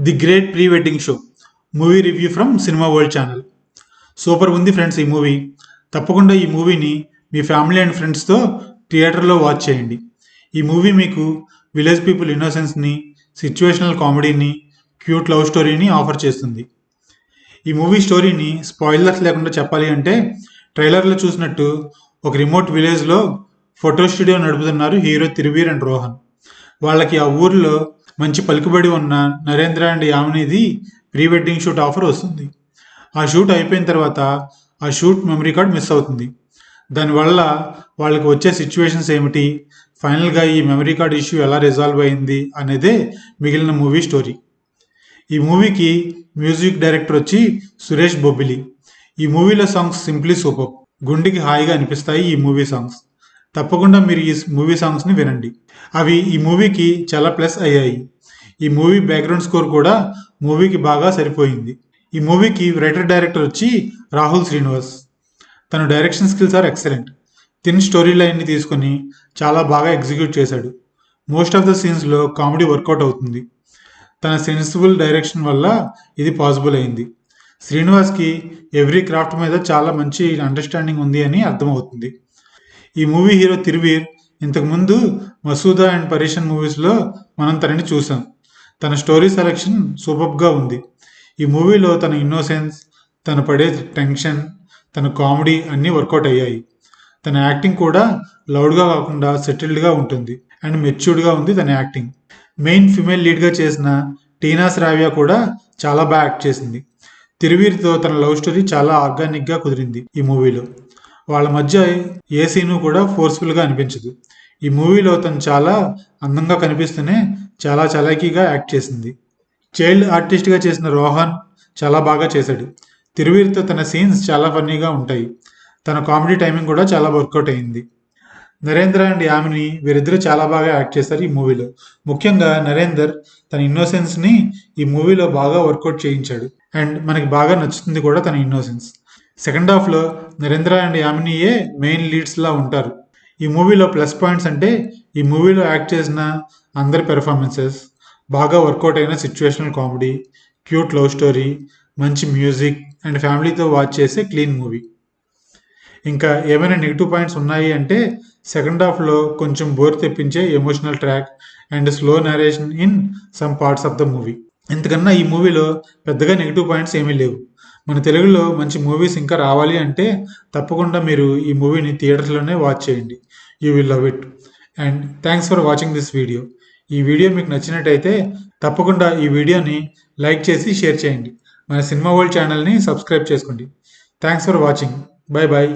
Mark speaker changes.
Speaker 1: The great pre wedding show movie review from cinema world channel. Super ఉంది friends ఈ movie. తప్పకుండా ఈ మూవీని మీ ఫ్యామిలీ అండ్ ఫ్రెండ్స్తో థియేటర్లో వాచ్ చేయండి. ఈ మూవీ మీకు విలేజ్ పీపుల్ ఇన్నోసెన్స్ని, సిచ్యువేషనల్ కామెడీని, క్యూట్ లవ్ స్టోరీని ఆఫర్ చేస్తుంది. ఈ మూవీ స్టోరీని స్పాయిలర్స్ లేకుండా చెప్పాలి అంటే, ట్రైలర్లో చూసినట్టు ఒక రిమోట్ విలేజ్లో ఫోటో స్టూడియో నడుపుతున్నారు హీరో తిరువీర్ అండ్ రోహన్. వాళ్ళకి ఆ ఊర్లో మంచి పలుకుబడి ఉన్న నరేంద్ర అండ్ యామినిది ప్రీ వెడ్డింగ్ షూట్ ఆఫర్ వస్తుంది. ఆ షూట్ అయిపోయిన తర్వాత ఆ షూట్ మెమరీ కార్డ్ మిస్ అవుతుంది. దానివల్ల వాళ్ళకి వచ్చే సిచ్యువేషన్స్ ఏమిటి, ఫైనల్గా ఈ మెమరీ కార్డ్ ఇష్యూ ఎలా రిజాల్వ్ అయింది అనేదే మిగిలిన మూవీ స్టోరీ. ఈ మూవీకి మ్యూజిక్ డైరెక్టర్ వచ్చి సురేష్ బొబ్బిలి. ఈ మూవీలో సాంగ్స్ సింప్లీ సూపర్. గుండెకి హాయిగా అనిపిస్తాయి ఈ మూవీ సాంగ్స్. తప్పకుండా మీరు ఈ మూవీ సాంగ్స్ని వినండి. అవి ఈ మూవీకి చాలా ప్లస్ అయ్యాయి. ఈ మూవీ బ్యాక్గ్రౌండ్ స్కోర్ కూడా మూవీకి బాగా సరిపోయింది. ఈ మూవీకి రైటర్ డైరెక్టర్ వచ్చి రాహుల్ శ్రీనివాస్. తన direction skills are excellent. Thin story లైన్ని తీసుకొని చాలా బాగా ఎగ్జిక్యూట్ చేశాడు. మోస్ట్ ఆఫ్ ద సీన్స్లో కామెడీ వర్కౌట్ అవుతుంది. తన సెన్సిబుల్ డైరెక్షన్ వల్ల ఇది పాసిబుల్ అయింది. శ్రీనివాస్కి ఎవ్రీ క్రాఫ్ట్ మీద చాలా మంచి అండర్స్టాండింగ్ ఉంది అని అర్థమవుతుంది. ఈ మూవీ హీరో తిరువీర్ ఇంతకుముందు మసూదా అండ్ పరీషన్ మూవీస్లో మనం తనని చూసాం. తన స్టోరీ సెలెక్షన్ సూపర్గా ఉంది. ఈ మూవీలో తన ఇన్నోసెన్స్, తను పడే టెన్షన్, తన కామెడీ అన్నీ వర్కౌట్ అయ్యాయి. తన యాక్టింగ్ కూడా లౌడ్గా కాకుండా సెటిల్డ్గా ఉంటుంది అండ్ మెచ్యూర్డ్గా ఉంది తన యాక్టింగ్. మెయిన్ ఫిమేల్ లీడ్గా చేసిన టీనా శ్రావ్య కూడా చాలా బాగా యాక్ట్ చేసింది. తిరువీర్తో తన లవ్ స్టోరీ చాలా ఆర్గానిక్గా కుదిరింది. ఈ మూవీలో వాళ్ళ మధ్య ఏ సీను కూడా ఫోర్స్ఫుల్గా అనిపించదు. ఈ మూవీలో తను చాలా అందంగా కనిపిస్తూనే చాలా చలాకీగా యాక్ట్ చేసింది. చైల్డ్ ఆర్టిస్ట్గా చేసిన రోహన్ చాలా బాగా చేశాడు. తిరువీర్తో తన సీన్స్ చాలా ఫన్నీగా ఉంటాయి. తన కామెడీ టైమింగ్ కూడా చాలా వర్కౌట్ అయింది. నరేంద్ర అండ్ యామిని వీరిద్దరూ చాలా బాగా యాక్ట్ చేశారు ఈ మూవీలో. ముఖ్యంగా నరేందర్ తన ఇన్నోసెన్స్ని ఈ మూవీలో బాగా వర్కౌట్ చేయించాడు అండ్ మనకి బాగా నచ్చుతుంది కూడా తన ఇన్నోసెన్స్. సెకండ్ హాఫ్లో నరేంద్ర అండ్ యామినియే మెయిన్ లీడ్స్లా ఉంటారు. ఈ మూవీలో ప్లస్ పాయింట్స్ అంటే ఈ మూవీలో యాక్ట్ చేసిన అందరి పెర్ఫార్మెన్సెస్, బాగా వర్కౌట్ అయిన situational comedy, cute love story, మంచి మ్యూజిక్ అండ్ ఫ్యామిలీతో వాచ్ చేసే క్లీన్ మూవీ. ఇంకా ఏమైనా నెగిటివ్ పాయింట్స్ ఉన్నాయి అంటే సెకండ్ హాఫ్లో కొంచెం బోర్ తెప్పించే emotional track and slow narration in some parts of the movie. ఇంతకన్నా ఈ మూవీలో పెద్దగా నెగిటివ్ పాయింట్స్ ఏమీ లేవు. మన తెలుగులో మంచి మూవీస్ ఇంకా రావాలి అంటే తప్పకుండా మీరు ఈ మూవీని థియేటర్స్లోనే వాచ్ చేయండి. You will love it. And thanks for watching this video. ఈ వీడియో మీకు నచ్చినట్టయితే తప్పకుండా ఈ వీడియోని లైక్ చేసి షేర్ చేయండి. మన సినిమా వరల్డ్ ఛానల్ని సబ్స్క్రైబ్ చేసుకోండి. Thanks for watching. Bye bye.